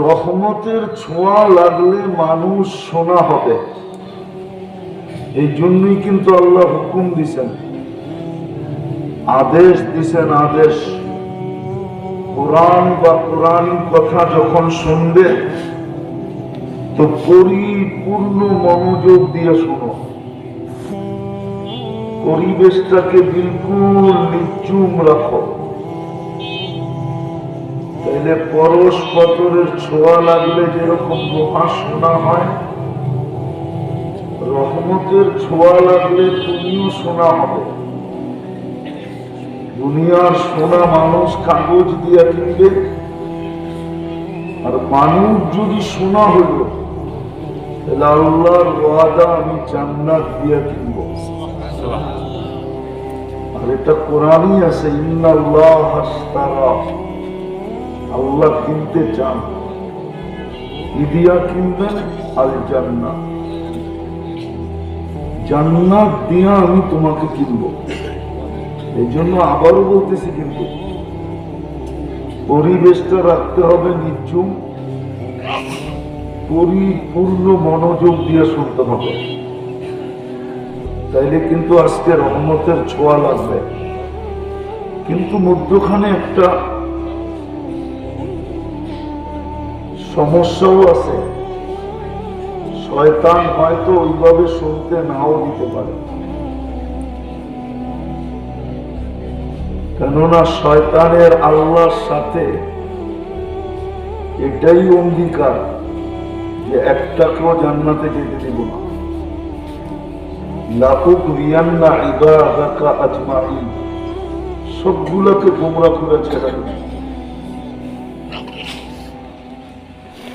রহমতের ছোঁয়া লাগলে মানুষ শোনা হবে, এই জন্যই কিন্তু আল্লাহ হুকুম দিছেন, আদেশ দিছেন। আদেশ কোরআন বা কোরআনী কথা যখন শুনবে তো পরিপূর্ণ মনোযোগ দিয়ে শোনো, পরিবেশটাকে বিলকুল নিচুম রাখো, তাইলে পরস্পরের ছোঁয়া লাগলে যেরকম দোহা শোনা হয়, রহমতের ছোঁয়া লাগলে তুমিও শোনা হবে। দুনিয়ার সোনা মানুষ কাগজ দিয়ে কিনবে, আর মানুষ যদি শোনা হইল তাহলে আল্লাহর ওয়াদা আমি জান্নাত দিয়ে কিনবো। আর এটা কোরআনই আছে, ইন্নাল্লাহ আশতারা, আল্লাহ কিনতে চান, ইদিয়া কিনবেন আল জান্নাত, জান্নাত দিয়া আমি তোমাকে কিনবো। এই জন্য আবারও বলতেছি, কিন্তু পরিবেশটা রাখতে হবে নিচুম, পরিপূর্ণ মনোযোগ দিয়ে শুনতে হবে, তাইলে কিন্তু আজকে রহমতের ছোঁয়া লাগবে। কিন্তু মধ্যখানে একটা সমস্যাও আছে, শয়তান হয়তো ওইভাবে শুনতে নাও দিতে পারে, কেননা শয়তানের আল্লাহর সাথে এটাই অঙ্গীকার যে একটাকেও জান্নাতে যেতে দিব না, লাউগরিয়ান্না ইবাদাকা আজমাইন, সবগুলোকে গোমরা করে ছেড়ে দেব।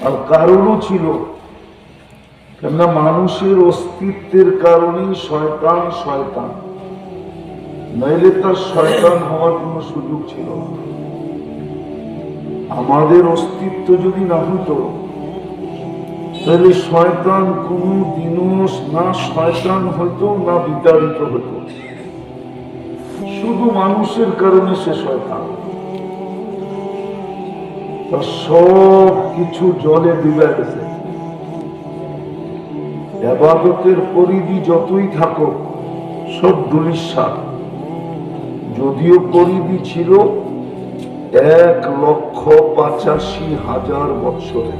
আর কারণও ছিল, কেননা মানুষের অস্তিত্বের কারণেই শয়তান শয়তান, নইলে তার শয়তান হওয়ার কোন সুযোগ ছিল না। আমাদের অস্তিত্ব যদি না হতো তাহলে শয়তান কোনো দিনও না শয়তান হইতো না বিতাড়িত হতো, শুধু মানুষের কারণে সে শয়তান। তার সব কিছু জলে ডুবে গেছে। ইবাদতের পরিধি যতই থাকুক সব ধূলিসাৎ, যদিও পরিধি ছিল 1,85,000 বৎসরে,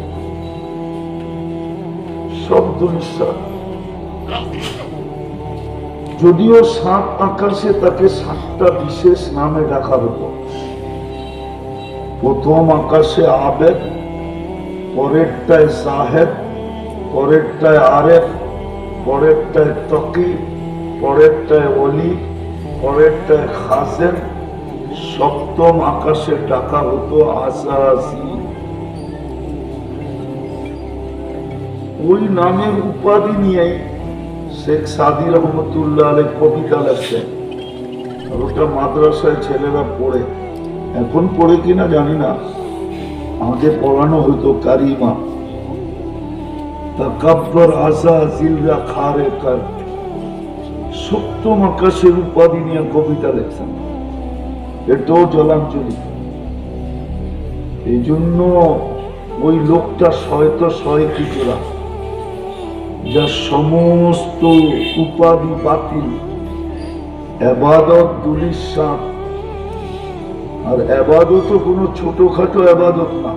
সব ধূলিসাৎ। যদিও 7 আকাশে তাকে 7টা বিশেষ নামে ডাকা হতো। প্রথম আকাশে আবেদ, পরেরটায় সাহেব, পরেরটায় আরেফ, পরেরটায় তকি, পরেরটায় অলি, পরেরটায় খাসেম, সপ্তম আকাশে ডাকা হতো আসাসি। ওই নামের উপাধি নিয়েই শেখ সাদি রহমতুল্লাহ আলাই কবিতা লেখছেন, আর ওটা মাদ্রাসায় ছেলেরা পড়ে, এখন পড়ে কিনা জানি না, আগে পড়ানো হতো কারিমা তাকাব্বর আসাসিলরা খারে কার। সপ্তম আকাশের উপাধি নিয়ে কবিতা লেখছেন, এটাও জলাঞ্জলি। এই জন্য ওই লোকটা শয় কিছুরা, যার সমস্ত উপাধি বাতিল, ইবাদত দুলিশাত। আর ইবাদত কোনো ছোটখাটো ইবাদত না,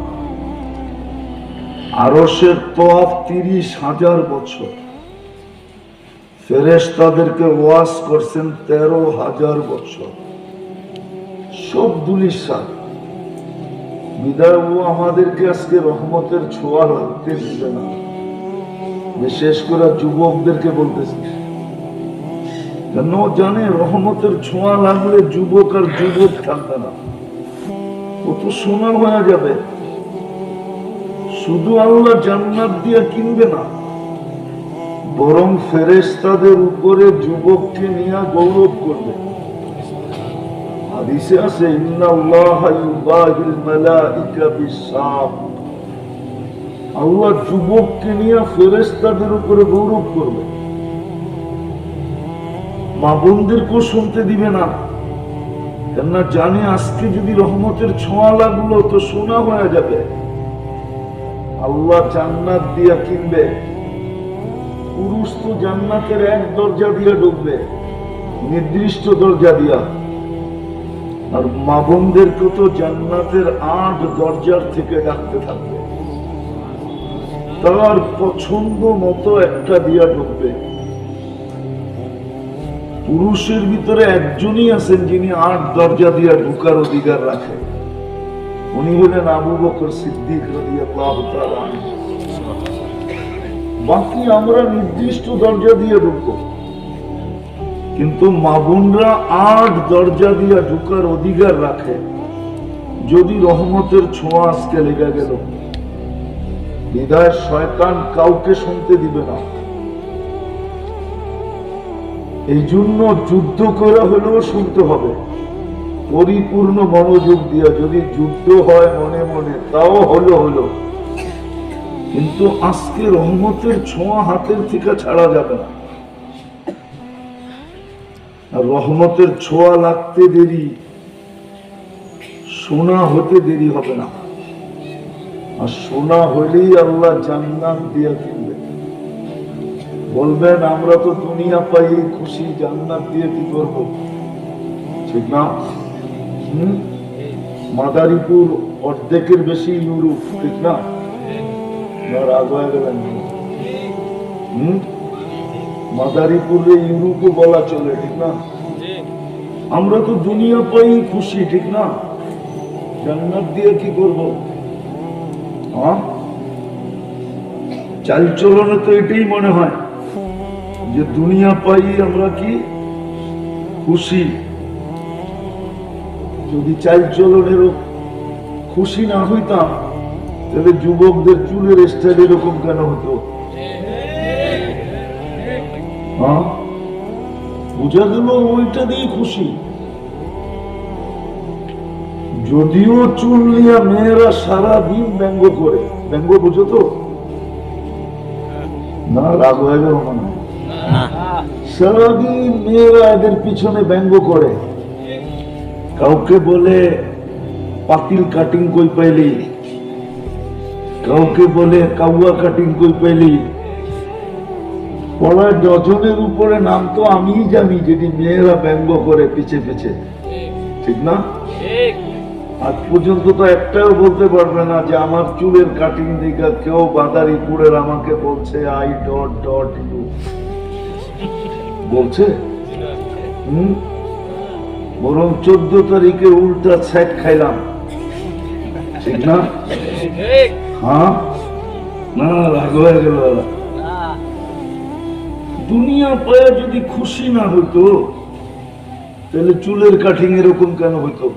আরশের তওয়াফ 30,000 বছর, ফেরেশতাদেরকে ওয়াজ করছেন 13,000 বছর, সব ধূলিসাৎ। বিদায় ও আমাদেরকে আজকে রহমতের ছোঁয়া লাগতে দিবে না। বিশেষ করে যুবকদেরকে বলতেছি, কেন জানে রহমতের ছোঁয়া লাগলে যুবক আর যুবক থাকবে না, ও তো সোনা হয়ে যাবে। শুধু আল্লাহ জান্নাত দিয়ে কিনবে না, বরং ফেরেশতাদের উপরে যুবককে নিয়ে গৌরব করবে। হাদিসে আছে, ইন্নাল্লাহা ইউবাহিল মালাইকা বিসসাব, আল্লাহ যুবককে নিয়ে ফেরেশতাদের উপরে গৌরব করবে। মা বোনদেরকেও শুনতে দিবে না, কেননা জানে আজকে যদি রহমতের ছোঁয়া লাগলো তো শোনা হয়ে যাবে। আল্লাহ জান্নাত দিয়া কিনবে। পুরুষ তো জান্নাতের এক দরজা দিয়ে ঢুকবে, নির্দিষ্ট দরজা দিয়া, আর মা বোনদেরকে তো জান্নাতের 8 দরজার থেকে ডাকতে থাকবে। তার পছন্দ মতো একটা দিয়া ঢুকবে। পুরুষের ভিতরে একজনই আছেন যিনি 8 দরজা দিয়া ঢুকার অধিকার রাখে, উনি হলেন আবু বকর সিদ্দিক রাদিয়াল্লাহু তাআলা আনহু। বাকি আমরা নির্দিষ্ট দরজা দিয়ে ঢুকবো, কিন্তু মা বোনরা 8 দরজা দিয়ে ঢুকার অধিকার রাখে। যদি রহমতের ছোঁয়া আজকে লেগে গেল, বিদায় শয়তান কাউকে শুনতে দিবে না। এই জন্য যুদ্ধ করে হলেও শুনতে হবে, পরিপূর্ণ মনোযোগ দিয়া। যদি যুদ্ধ হয় মনে মনে তাও হলো, কিন্তু আজকে রহমতের ছোঁয়া হাতের থেকে ছাড়া যাবে না। আর রহমতের ছোঁয়া লাগতে দেরি, সোনা হতে দেরি হবে না। আর সোনা হলেই আল্লাহ জান্নাত দিয়ে কিনবে। বলবেন আমরা তো দুনিয়া পাই খুশি, জান্নাত দিয়ে কি করবো? ঠিক না? মাদারীপুর অর্ধেকের বেশি ইউরোপ, ঠিক না? রাগ হয়ে গেলেন। মাদারীপুরে ইউরোপও বলা চলে, ঠিক না? আমরা তো দুনিয়া পাই খুশি, ঠিক না? জান্নাত দিয়ে কি করব? চাল চলনে তো এটাই মনে হয় যে দুনিয়া পাই আমরা কি খুশি। যদি চাল চলনেরও খুশি না হইতাম, তাহলে যুবকদের চুলের স্টাইল এরকম কেন হতো? বুঝা গেল ওইটা দিয়ে খুশি। যদিও চুল নিয়ে মেয়েরা সারাদিন ব্যঙ্গ করে, ব্যঙ্গ বুঝো তো না? রাগ হয়ে গেল মানে? সারাদিন মেয়েরা এদের পিছনে ব্যঙ্গ করে। কাউকে বলে পাতিল কাটিং কই পাইলি, কাউকে বলে কাউয়া কাটিং কই পাইলি। পড়ার ডজনের উপরে নাম তো আমি জানি, যদি মেয়েরা ব্যঙ্গ করে পিছে পিছে, ঠিক না? আজ পর্যন্ত তো একটাও বলতে পারবে না যে আমার চুলের কাটিং দিকে কেউ বাদারীপুরের আমাকে বলছে আই ডট ডট ইউ বলছে। বরং 14 তারিখে উল্টা ছ্যাক খাইলাম, ঠিক না? না রাগ হয়ে গেল। দুনিয়া পায়া যদি খুশি না হইতো, তাহলে চুলের কাটিং এরকম কেন হইতো?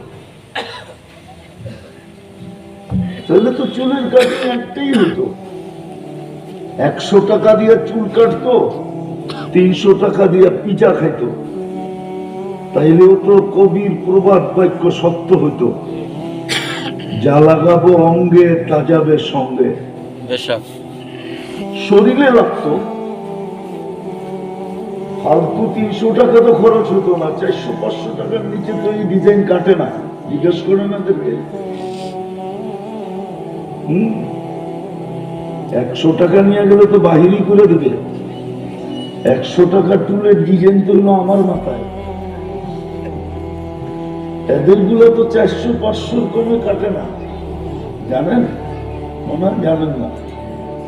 তাহলে তো চুলের কাটিং একটাই হইতো। 100 টাকা দিয়ে চুল কাটতো, 300 টাকা দিয়ে পিজা খাইতো। তাইলেও তো কবির প্রবাদ বাক্য সত্য হইতো, যা লাগাবো অঙ্গে তা যাবে সঙ্গে। শরীরে লাগতো, ফালতু 300 টাকা তো খরচ হতো না। 400-500 টাকার নিচে তো এই ডিজাইন কাটে না, জিজ্ঞেস করে না দেখবে। 100 টাকা নিয়ে গেলে তো বাহিরই করে দেবে। 100 টাকার চুলের ডিজাইন তো হলো আমার মাথায়। এদের গুলো তো 400-500 কমে কাটে না, জানেন? মনে জানেন না,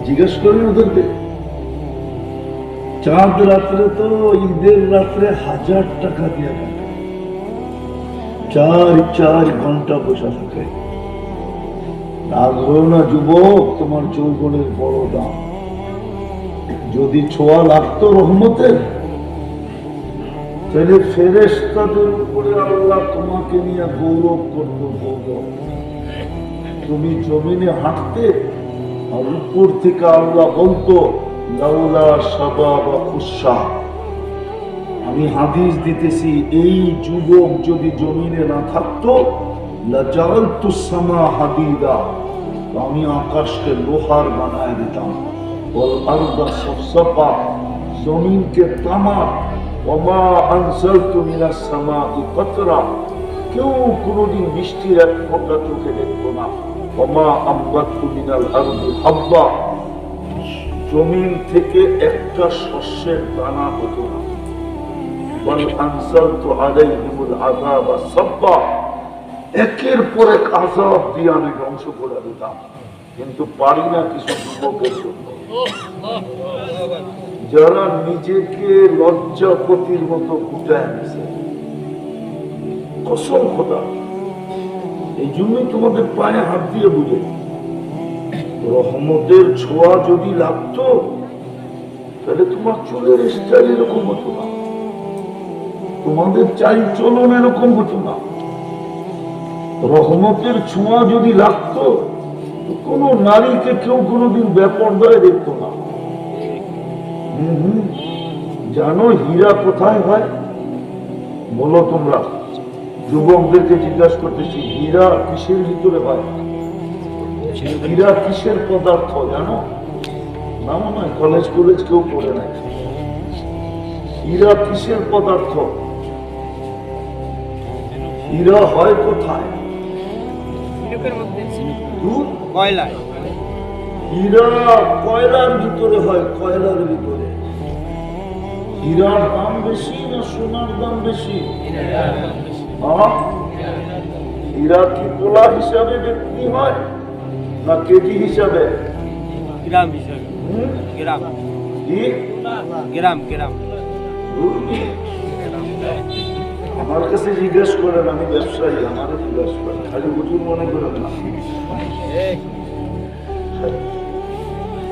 জিজ্ঞেস করেন ওদেরকে। চাঁদ রাত্রে তো ঈদের রাত্রে 1000 টাকা দিয়ে কাটে, 4 ঘন্টা বসে থাকে। রাখো না যুবক, তোমার যৌবনের বড় দাম। যদি ছোঁয়া লাগতো রহমতের, তাহলে ফেরেশতাদের উপরে আল্লাহ তোমাকে নিয়ে গৌরব করতো। গৌরব, তুমি জমিনে হাঁটতে আর উপর থেকে আল্লাহ বলতো লাউলা শাবাবা খুশা। আমি হাদিস দিতেছি, এই যুবক যদি জমিনে না থাকতো, লাজালতু সামা হাদিদা, আমি আকাশকে লোহার বানায় দিতাম। ওয়াল আরদা সাফসাফা, জমিনকে তামা। ওমা আনজালতু মিনাস সামাই কাতরা, কেউ কোনোদিন বৃষ্টির এক ফোঁটা চোখে দেখতো না। ওমা আম্বাতু মিনাল আরদি হাব্বা, জমিন থেকে একটা শস্যের দানা হতো না। ওয়াল আনজালতু আলাইহিমুল আযাবা সাব্বা, একের পর এক আযাব দিয়ে আমি ধ্বংস করে দিতাম, কিন্তু পারি না কিছু যুবকের জন্য, যারা নিজেকে লজ্জাপতির মতো ফুটায় আনছে। কসম খোদা, এই জন্যই তোমাদের পায়ে হাত দিয়ে বুঝে, রহমতের ছোঁয়া যদি লাগতো তাহলে তোমার চুলের স্টাইল এরকম হতো না, তোমাদের চাল চলন এরকম হতো না। রহমতের ছোঁয়া যদি লাগতো কোন নারীকে কেউ কোনোদিন বেপরদায় দেখতো না। জানো হীরা কোথায় হয়? বলো তোমরা, যুবকদেরকে জিজ্ঞাসা করতেছি, হীরা কিসের ভিতরে হয়? হীরা কিসের পদার্থ জানো? না মনে হয় কলেজ কলেজ কেউ পড়ে নাই। হীরা কিসের পদার্থ? হীরা হয় কোথায়? হীরা কয়লার ভিতরে হয়, কয়লার ভিতরে। হীরার দাম বেশি না সোনার দাম বেশি? হীরা কি তোলা হিসাবে বিক্রি হয় না কেজি হিসাবে? গ্রাম হিসাবে। গ্রাম গ্রাম গ্রাম। আমার কাছে জিজ্ঞেস করেন, আমি ব্যবসায়ী, আমার জিজ্ঞেস করেন, খালি হুজুর মনে করেন না।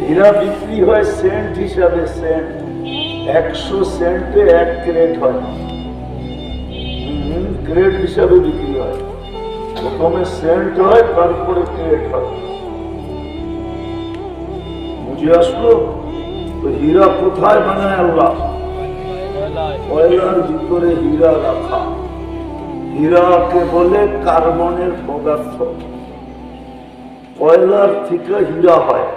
হীরা বিক্রি হয় সেন্ট হিসাবে, সেন্ট 100 সেন্টে 1 ক্রেট হয়, ক্রেট হিসাবে বিক্রি হয়। প্রথমে সেন্ট হয়, তারপরে ক্রেট হয়। বুঝে আসলো তো? হীরা কোথায় বানায় আল্লাহ? কয়লার ভিতরে হীরা রাখা। হীরাকে বলে কার্বনের পদার্থ। কয়লার থেকে হীরা হয়।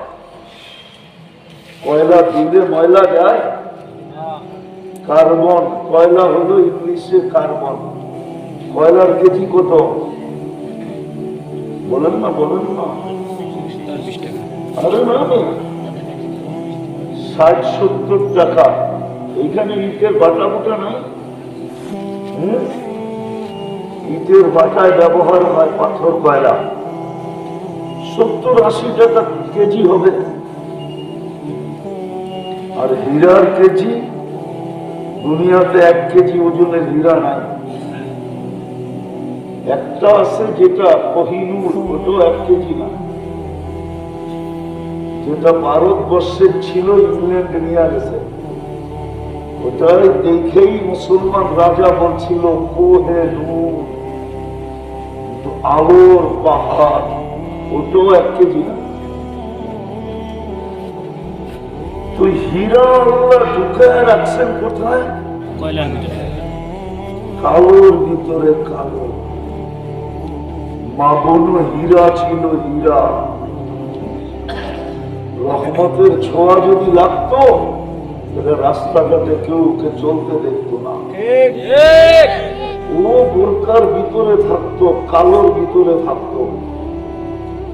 কয়লা দিলে ময়লা যায়? কার্বন, কয়লা হলো ইংলিশে কার্বন। কয়লার কেজি কত বলেন না, বলেন না। আরে না, 60-70 টাকা। এইখানে ইটের বাটা বুটা নাই। ইটের বাটায় ব্যবহার হয় পাথর কয়লা, 70-80 টাকা কেজি হবে। আর হীরার কেজি, দুনিয়াতে 1 কেজি ওজনের হীরা নাই। একটা আছে যেটা কোহিনূর, ওটাও 1 কেজি না। যেটা ভারতবর্ষের ছিল, ইংল্যান্ড নিয়ে গেছে। ওটাই দেখেই মুসলমান রাজা বলছিল কোহিনূর, আলোর পাহাড়। ওটাও 1 কেজি না। তো হীরা আল্লাহ ঢুকায় রাখছেন কোথায়? কয়লার ভিতরে। কালোর ভিতরে কালো। মা বোন হীরা ছিল, হীরা। রহমতের ছোঁয়া যদি লাগতো তাহলে রাস্তাঘাটে কেউ ওকে চলতে দেখতো না। ও বোরকার ভিতরে থাকতো, কালোর ভিতরে থাকতো,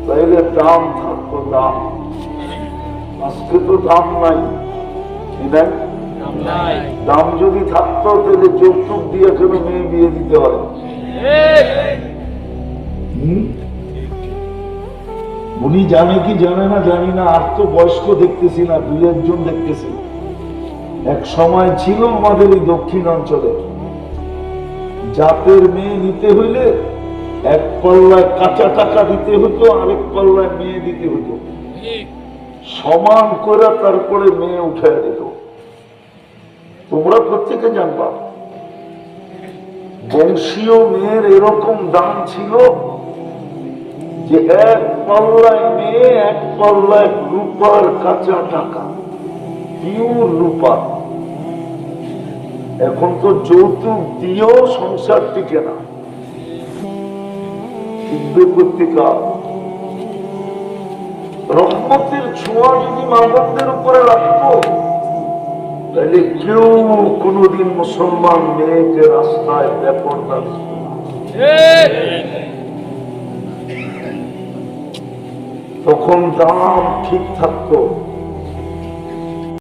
তাইলে দাম থাকতো, দাম। আজকে তো দাম নাই, দাম যদি থাকতো তাহলে যৌতুক দিয়ে কেন মেয়ে বিয়ে দিতে হয়? উনি জানে কি জানে না জানি না, আর তো বয়স্ক দেখতেছি না, 2-1 জন দেখতেছি। এক সময় ছিল আমাদের এই দক্ষিণ অঞ্চলে, জাতের মেয়ে নিতে হইলে 1 পাল্লায় কাঁচা টাকা দিতে হতো, আরেক পাল্লায় মেয়ে দিতে হতো, সমান করে তারপরে মেয়ে উঠে দিত। তোমরা প্রত্যেকে জানবা, বংশীয় মেয়ের এরকম দাম ছিল যে 1 পাল্লায় মেয়ে, 1 পাল্লায় রূপার কাঁচা টাকা, পিওর রূপা। এখন তো যৌতুক দিয়েও সংসার টিকে না। পত্রিকা রহমতের ছোঁয়া যদি মা-বোনদের উপরে লাগতো তাহলে কেউ কোনদিন মুসলমান মেয়েকে রাস্তায় বেপরদা দিত না। তখন দাম ঠিক থাকতো।